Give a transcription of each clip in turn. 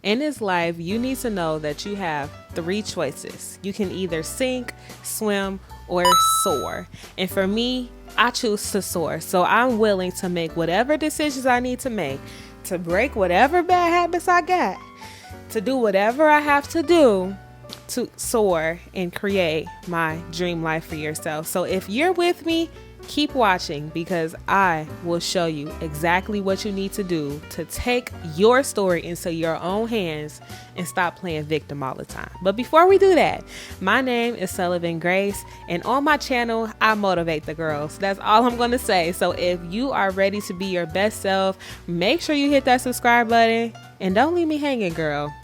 In this life, you need to know that you have 3 choices. You can either sink, swim, or soar. And for me, I choose to soar. So I'm willing to make whatever decisions I need to make, to break whatever bad habits I got, to do whatever I have to do to soar and create my dream life for yourself. So if you're with me, keep watching, because I will show you exactly what you need to do to take your story into your own hands and stop playing victim all the time. But before we do that, my name is Sullivan Grace, and on my channel, I motivate the girls. That's all I'm going to say. So if you are ready to be your best self, make sure you hit that subscribe button and don't leave me hanging, girl.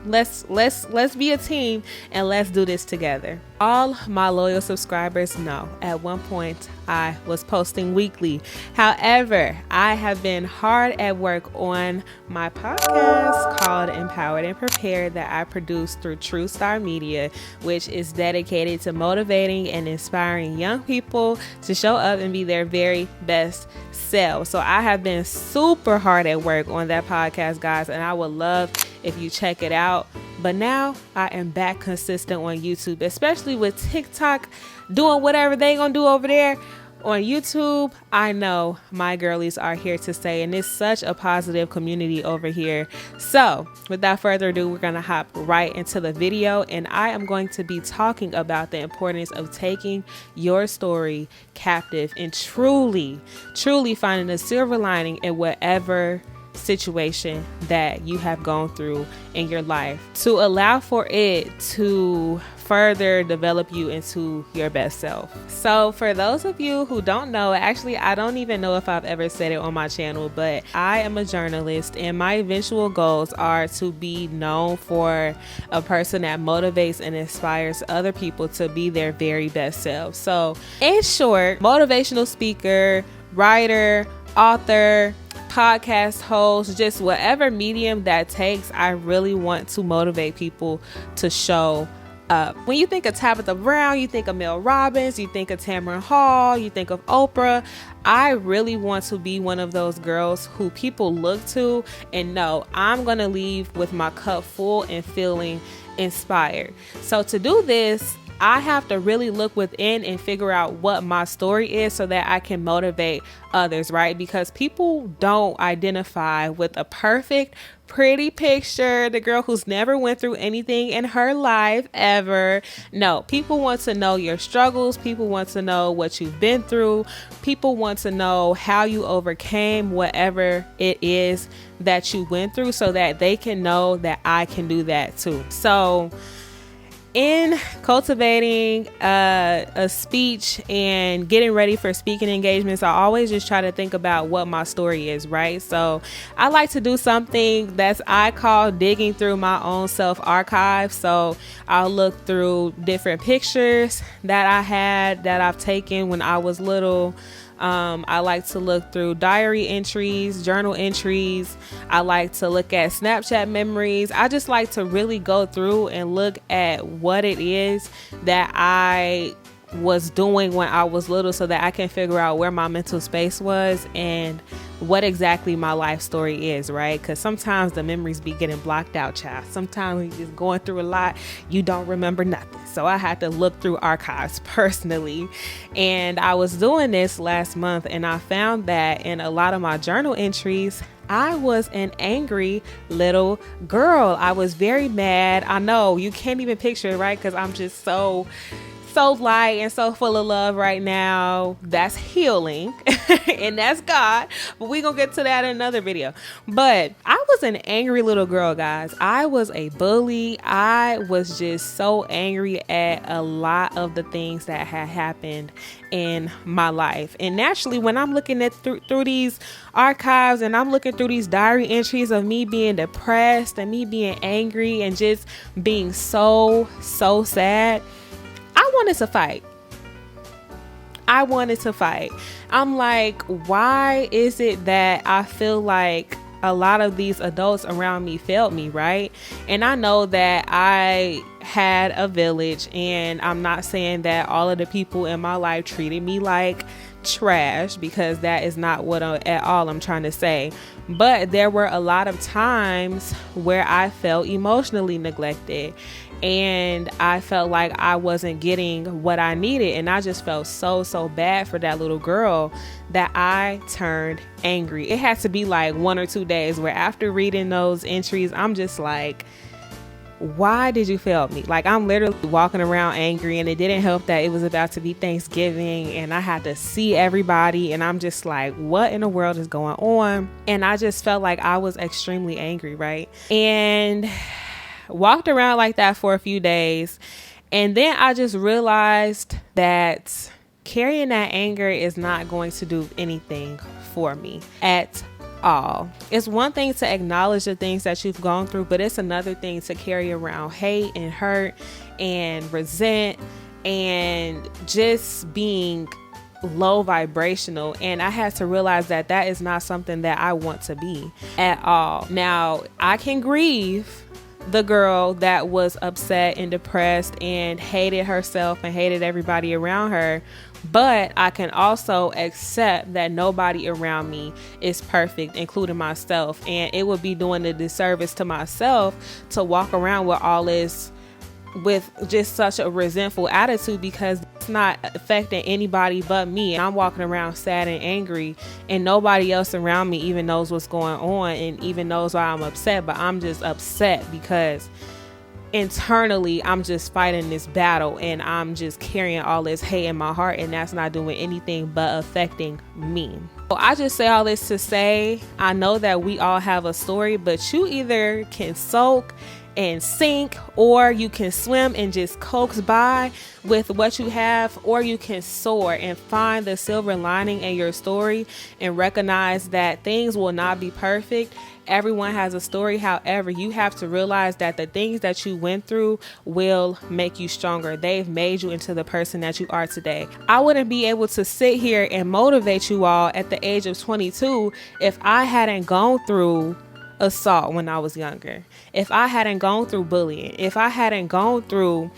Let's be a team and let's do this together. All my loyal subscribers know at one point I was posting weekly. However, I have been hard at work on my podcast called Empowered and Prepared that I produce through True Star Media, which is dedicated to motivating and inspiring young people to show up and be their very best selves. So I have been super hard at work on that podcast, guys, and I would love if you check it out. But now I am back consistent on YouTube, especially with TikTok doing whatever they gonna do over there on YouTube. I know my girlies are here to stay, and it's such a positive community over here. So without further ado, we're gonna hop right into the video, and I am going to be talking about the importance of taking your story captive and truly finding a silver lining in whatever situation that you have gone through in your life, to allow for it to further develop you into your best self. So for those of you who don't know, actually I don't even know if I've ever said it on my channel, but I am a journalist, and my eventual goals are to be known for a person that motivates and inspires other people to be their very best self. So in short, motivational speaker, writer, author, podcast host, just whatever medium that takes, I really want to motivate people to show up. When you think of Tabitha Brown, you think of Mel Robbins, you think of Tamron Hall, you think of Oprah. I really want to be one of those girls who people look to and know I'm going to leave with my cup full and feeling inspired. So to do this, I have to really look within and figure out what my story is so that I can motivate others, right? Because people don't identify with a perfect, pretty picture, the girl who's never went through anything in her life ever. No, people want to know your struggles. People want to know what you've been through. People want to know how you overcame whatever it is that you went through so that they can know that I can do that too. So in cultivating a speech and getting ready for speaking engagements, I always just try to think about what my story is, right? So I like to do something that's I call digging through my own self archive. So I'll look through different pictures that I had that I've taken when I was little. I like to look through diary entries, journal entries. I like to look at Snapchat memories. I just like to really go through and look at what it is that I was doing when I was little so that I can figure out where my mental space was and what exactly my life story is, right? Because sometimes the memories be getting blocked out, child. Sometimes you're just going through a lot, you don't remember nothing. So I had to look through archives personally. And I was doing this last month, and I found that in a lot of my journal entries, I was an angry little girl. I was very mad. I know you can't even picture it, right? Because I'm just so light and so full of love right now. That's healing and that's God, but we gonna get to that in another video. But I was an angry little girl, guys. I was a bully. I was just so angry at a lot of the things that had happened in my life. And naturally, when I'm looking at through these archives and I'm looking through these diary entries of me being depressed and me being angry and just being so sad, I wanted to fight. I'm like, why is it that I feel like a lot of these adults around me failed me, right? And I know that I had a village, and I'm not saying that all of the people in my life treated me like trash, because that is not what at all I'm trying to say. But there were a lot of times where I felt emotionally neglected, and I felt like I wasn't getting what I needed. And I just felt so bad for that little girl that I turned angry. It had to be like 1 or 2 days where after reading those entries, I'm just like, why did you fail me? Like, I'm literally walking around angry, and it didn't help that it was about to be Thanksgiving and I had to see everybody, and I'm just like, what in the world is going on? And I just felt like I was extremely angry, right? And walked around like that for a few days, and then I just realized that carrying that anger is not going to do anything for me at all. It's one thing to acknowledge the things that you've gone through, but it's another thing to carry around hate and hurt and resent and just being low vibrational. And I had to realize that that is not something that I want to be at all. Now, I can grieve the girl that was upset and depressed and hated herself and hated everybody around her, but I can also accept that nobody around me is perfect, including myself. And it would be doing a disservice to myself to walk around with all this, with just such a resentful attitude, because it's not affecting anybody but me. I'm walking around sad and angry, and nobody else around me even knows what's going on and even knows why I'm upset. But I'm just upset because internally I'm just fighting this battle, and I'm just carrying all this hate in my heart, and that's not doing anything but affecting me. So I just say all this to say, I know that we all have a story, but you either can soak and sink, or you can swim and just coax by with what you have, or you can soar and find the silver lining in your story and recognize that things will not be perfect. Everyone has a story. However, you have to realize that the things that you went through will make you stronger. They've made you into the person that you are today. I wouldn't be able to sit here and motivate you all at the age of 22 if I hadn't gone through assault when I was younger, if I hadn't gone through bullying, if I hadn't gone through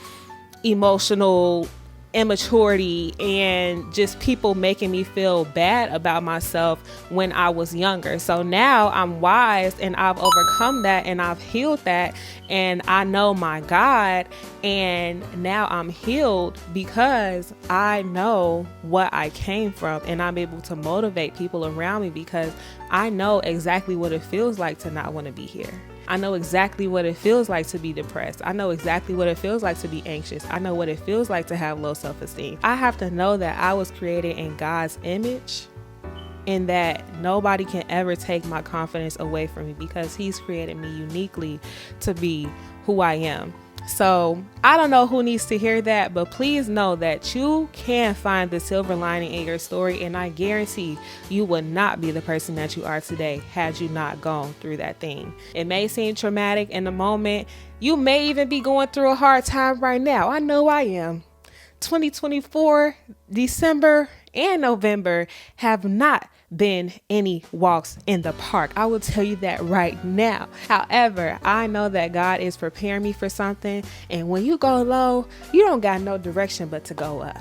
emotional immaturity and just people making me feel bad about myself when I was younger. So now I'm wise, and I've overcome that, and I've healed that, and I know my God, and now I'm healed because I know what I came from, and I'm able to motivate people around me because I know exactly what it feels like to not want to be here. I know exactly what it feels like to be depressed. I know exactly what it feels like to be anxious. I know what it feels like to have low self-esteem. I have to know that I was created in God's image, and that nobody can ever take my confidence away from me because He's created me uniquely to be who I am. So I don't know who needs to hear that, but please know that you can find the silver lining in your story, and I guarantee you would not be the person that you are today had you not gone through that thing. It may seem traumatic in the moment. You may even be going through a hard time right now. I know I am. 2024, December and November have not been any walks in the park. I will tell you that right now. However, I know that God is preparing me for something. And when you go low, you don't got no direction but to go up.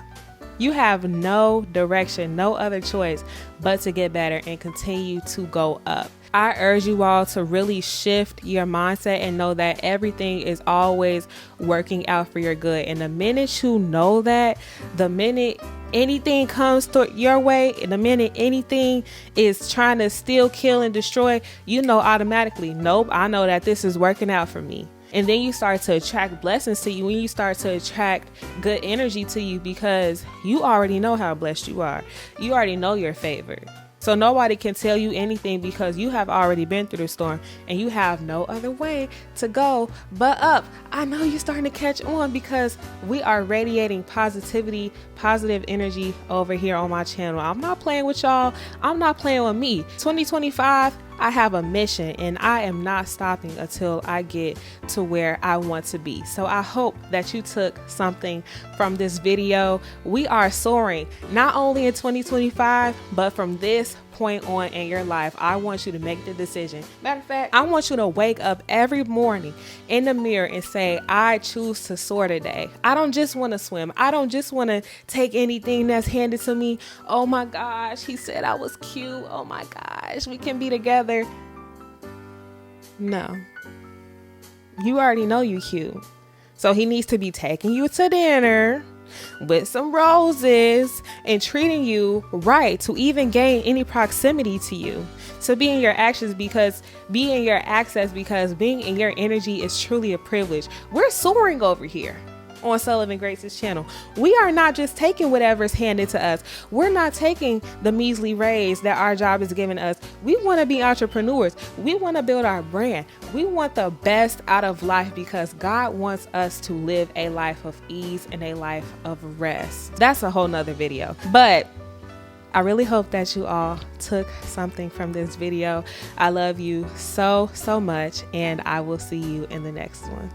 You have no direction, no other choice but to get better and continue to go up. I urge you all to really shift your mindset and know that everything is always working out for your good. And the minute you know that, the minute anything comes your way, and the minute anything is trying to steal, kill, and destroy, you know automatically, nope, I know that this is working out for me. And then you start to attract blessings to you, when you start to attract good energy to you, because you already know how blessed you are. You already know you're favored. So nobody can tell you anything because you have already been through the storm, and you have no other way to go but up. I know you're starting to catch on because we are radiating positivity, positive energy over here on my channel. I'm not playing with y'all. I'm not playing with me. 2025, I have a mission, and I am not stopping until I get to where I want to be. So I hope that you took something from this video. We are soaring not only in 2025, but from this point on in your life, I want you to make the decision. Matter of fact, I want you to wake up every morning in the mirror and say, I choose to soar today. I don't just want to swim. I don't just want to take anything that's handed to me. Oh my gosh, he said I was cute. Oh my gosh, we can be together. No. You already know you cute. So he needs to be taking you to dinner with some roses and treating you right to even gain any proximity to you, to be in your actions, because be in your access, because being in your energy is truly a privilege. We're soaring over here on Sullivan Grace's channel. We are not just taking whatever's handed to us. We're not taking the measly raise that our job is giving us. We want to be entrepreneurs. We want to build our brand. We want the best out of life because God wants us to live a life of ease and a life of rest. That's a whole nother video. But I really hope that you all took something from this video. I love you so, so much, and I will see you in the next one.